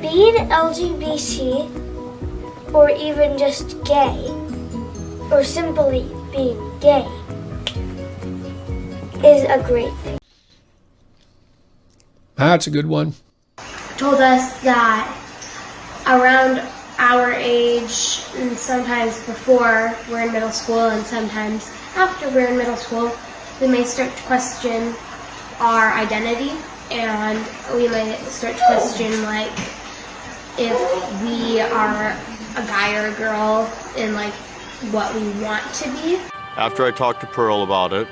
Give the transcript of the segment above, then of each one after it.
Being LGBT, or even just gay, or simply being gay, is a great thing. That's a good one. Told us that around our age, and sometimes before we're in middle school, and sometimes after we're in middle school, we may start to question our identity, and we may start to question, like, if we are a guy or a girl, and like what we want to be. After I talked to Pearl about it,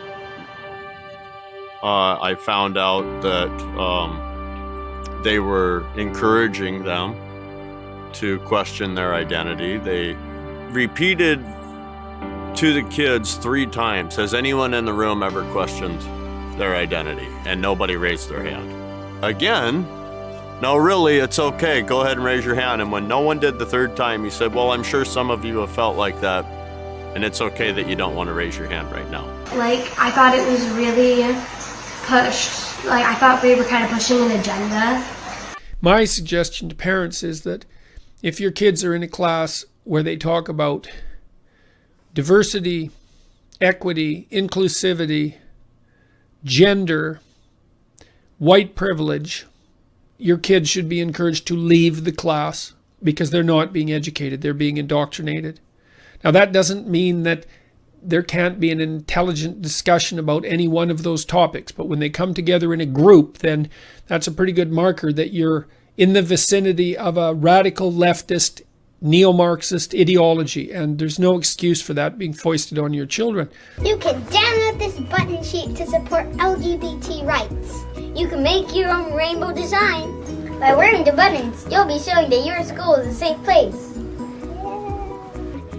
I found out that they were encouraging them to question their identity. They repeated to the kids 3 times, has anyone in the room ever questioned their identity? And nobody raised their hand. Again, no, really, it's okay. Go ahead and raise your hand. And when no one did the 3rd time, he said, well, I'm sure some of you have felt like that, and it's okay that you don't want to raise your hand right now. Like, I thought it was really pushed. Like, I thought we were kind of pushing an agenda. My suggestion to parents is that if your kids are in a class where they talk about diversity, equity, inclusivity, gender, white privilege, your kids should be encouraged to leave the class because they're not being educated, they're being indoctrinated. Now, that doesn't mean that there can't be an intelligent discussion about any one of those topics, but when they come together in a group, then that's a pretty good marker that you're in the vicinity of a radical leftist, neo-Marxist ideology, and there's no excuse for that being foisted on your children. You can download this button sheet to support LGBT rights. You can make your own rainbow design. By wearing the buttons, you'll be showing that your school is a safe place.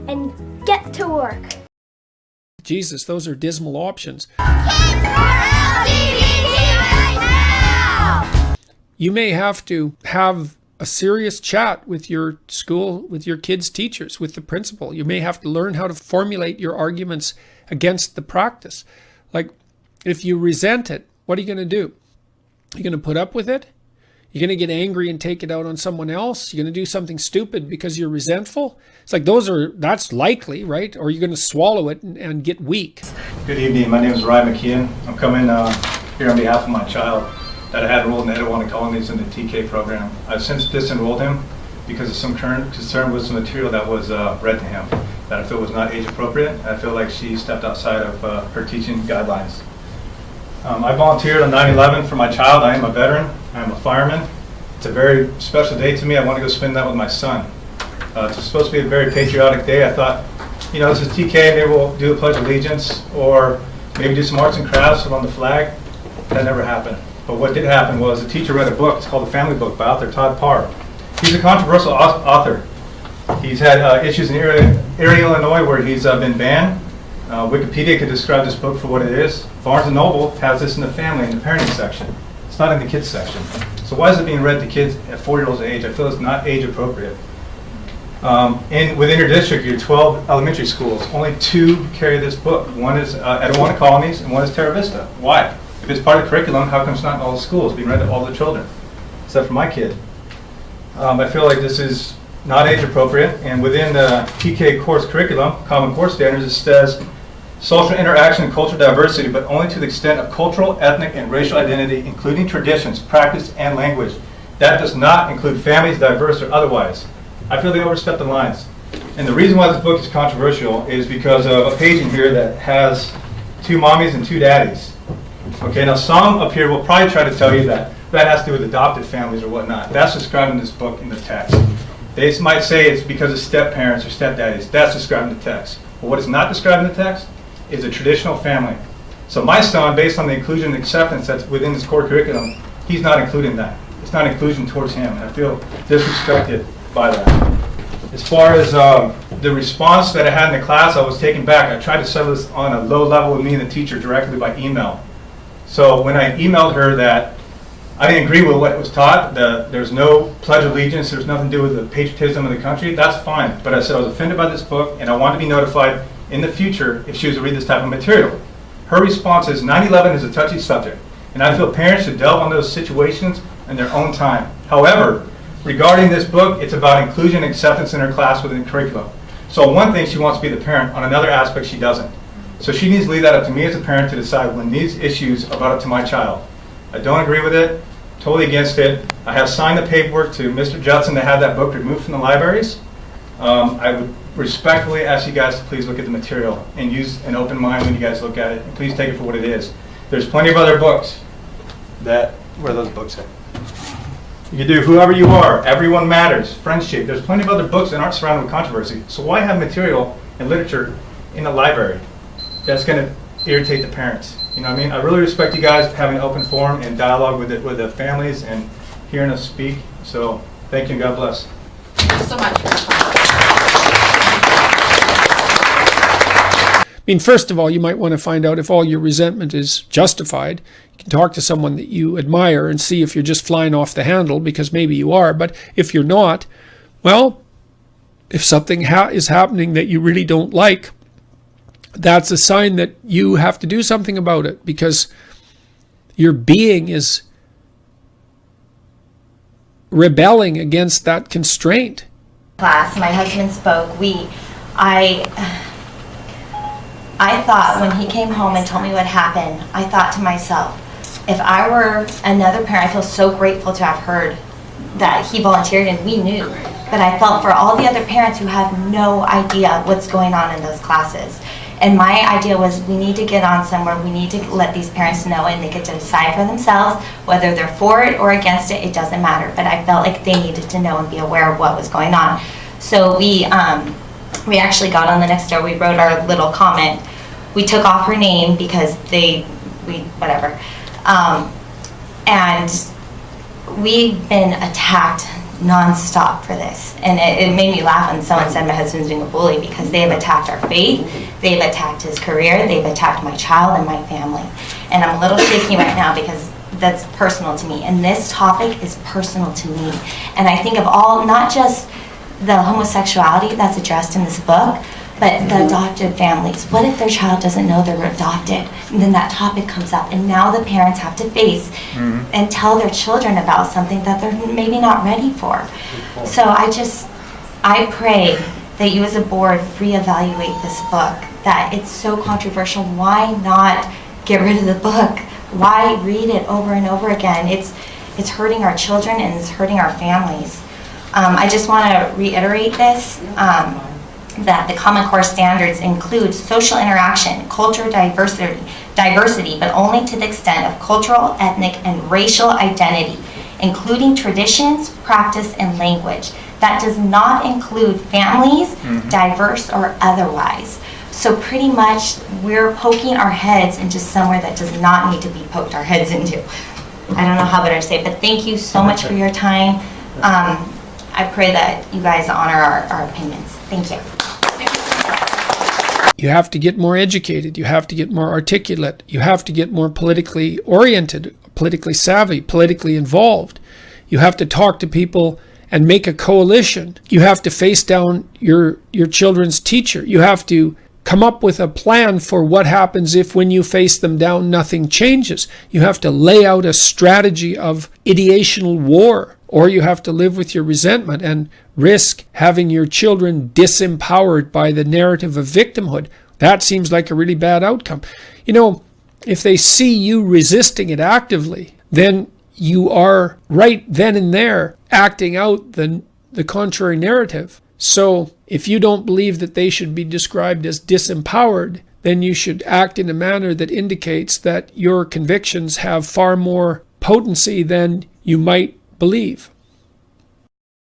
And get to work. Jesus, those are dismal options. Kids for LGBT right now! You may have to have a serious chat with your school, with your kids' teachers, with the principal. You may have to learn how to formulate your arguments against the practice. Like, if you resent it, what are you going to do? You're going to put up with it? You're going to get angry and take it out on someone else? You're going to do something stupid because you're resentful? It's like that's likely, right? Or you're going to swallow it and get weak. Good evening. My name is Ryan McKeon. I'm coming here on behalf of my child that I had enrolled in the Etiquette Colonies in the TK program. I've since disenrolled him because of some current concern with some material that was read to him that I feel was not age appropriate. I feel like she stepped outside of her teaching guidelines. I volunteered on 9/11 for my child. I am a veteran. I am a fireman. It's a very special day to me. I want to go spend that with my son. It's supposed to be a very patriotic day. I thought, this is TK, maybe we'll do the Pledge of Allegiance, or maybe do some arts and crafts around the flag. That never happened. But what did happen was the teacher read a book. It's called The Family Book by author Todd Parr. He's a controversial author. He's had issues in Erie, Illinois, where he's been banned. Wikipedia could describe this book for what it is. Barnes & Noble has this in the family, in the parenting section. It's not in the kids section. So why is it being read to kids at 4-year-olds age? I feel it's not age appropriate. Within your district, your 12 elementary schools, only 2 carry this book. One is Etiquette Colonies and one is Terra Vista. Why? If it's part of the curriculum, how come it's not in all the schools being read to all the children? Except for my kid. I feel like this is not age appropriate, and within the TK course curriculum, Common Core Standards, it says social interaction and cultural diversity, but only to the extent of cultural, ethnic, and racial identity, including traditions, practice, and language. That does not include families, diverse or otherwise. I feel they overstep the lines. And the reason why this book is controversial is because of a page in here that has 2 mommies and 2 daddies. Okay, now some up here will probably try to tell you that has to do with adopted families or whatnot. That's described in this book in the text. They might say it's because of step-parents or step-daddies. That's described in the text. But what is not described in the text is a traditional family. So my son, based on the inclusion and acceptance that's within his core curriculum, he's not including that. It's not inclusion towards him. And I feel disrespected by that. As far as the response that I had in the class, I was taken back. I tried to settle this on a low level with me and the teacher directly by email. So when I emailed her that I didn't agree with what was taught, there's no Pledge of Allegiance, there's nothing to do with the patriotism of the country, that's fine. But I said I was offended by this book and I wanted to be notified in the future if she was to read this type of material. Her response is 9/11 is a touchy subject, and I feel parents should delve on those situations in their own time. However, regarding this book, it's about inclusion and acceptance in her class within curriculum. So on one thing, she wants to be the parent. On another aspect, she doesn't. So she needs to leave that up to me as a parent to decide when these issues are brought up to my child. I don't agree with it, totally against it. I have signed the paperwork to Mr. Judson to have that book removed from the libraries. I would respectfully ask you guys to please look at the material and use an open mind when you guys look at it. And please take it for what it is. There's plenty of other books where are those books at? You can do Whoever You Are, Everyone Matters, Friendship. There's plenty of other books that aren't surrounded with controversy. So why have material and literature in the library that's going to irritate the parents? You know what I mean? I really respect you guys having an open forum and dialogue with the families and hearing us speak. So thank you and God bless. Thank you so much. I mean, first of all, you might want to find out if all your resentment is justified. You can talk to someone that you admire and see if you're just flying off the handle, because maybe you are. But if you're not, well, if something is happening that you really don't like, that's a sign that you have to do something about it, because your being is rebelling against that constraint. Class, my husband spoke. I thought when he came home and told me what happened, I thought to myself, if I were another parent, I feel so grateful to have heard that he volunteered and we knew. But I felt for all the other parents who have no idea what's going on in those classes. And my idea was we need to get on somewhere, we need to let these parents know, and they get to decide for themselves whether they're for it or against it, it doesn't matter. But I felt like they needed to know and be aware of what was going on. So we actually got on the next door, we wrote our little comment. We took off her name because whatever. And we've been attacked nonstop for this. And it made me laugh when someone said my husband's being a bully, because they have attacked our faith, they've attacked his career, they've attacked my child and my family. And I'm a little shaky right now because that's personal to me. And this topic is personal to me. And I think of all, not just the homosexuality that's addressed in this book, but the adopted families. What if their child doesn't know they're adopted? And then that topic comes up, and now the parents have to face and tell their children about something that they're maybe not ready for. So I pray that you as a board reevaluate this book, that it's so controversial. Why not get rid of the book? Why read it over and over again? It's hurting our children and it's hurting our families. I just want to reiterate this. That the Common Core standards include social interaction, cultural diversity, but only to the extent of cultural, ethnic, and racial identity, including traditions, practice, and language. That does not include families, diverse or otherwise. So pretty much we're poking our heads into somewhere that does not need to be poked our heads into. I don't know how better to say it, but thank you so much for your time. I pray that you guys honor our opinions. Thank you. You have to get more educated. You have to get more articulate. You have to get more politically oriented, politically savvy, politically involved. You have to talk to people and make a coalition. You have to face down your children's teacher. You have to come up with a plan for what happens if, when you face them down, nothing changes. You have to lay out a strategy of ideational war, or you have to live with your resentment and risk having your children disempowered by the narrative of victimhood. That seems like a really bad outcome. You know, if they see you resisting it actively, then you are right then and there acting out the contrary narrative. So if you don't believe that they should be described as disempowered, then you should act in a manner that indicates that your convictions have far more potency than you might believe.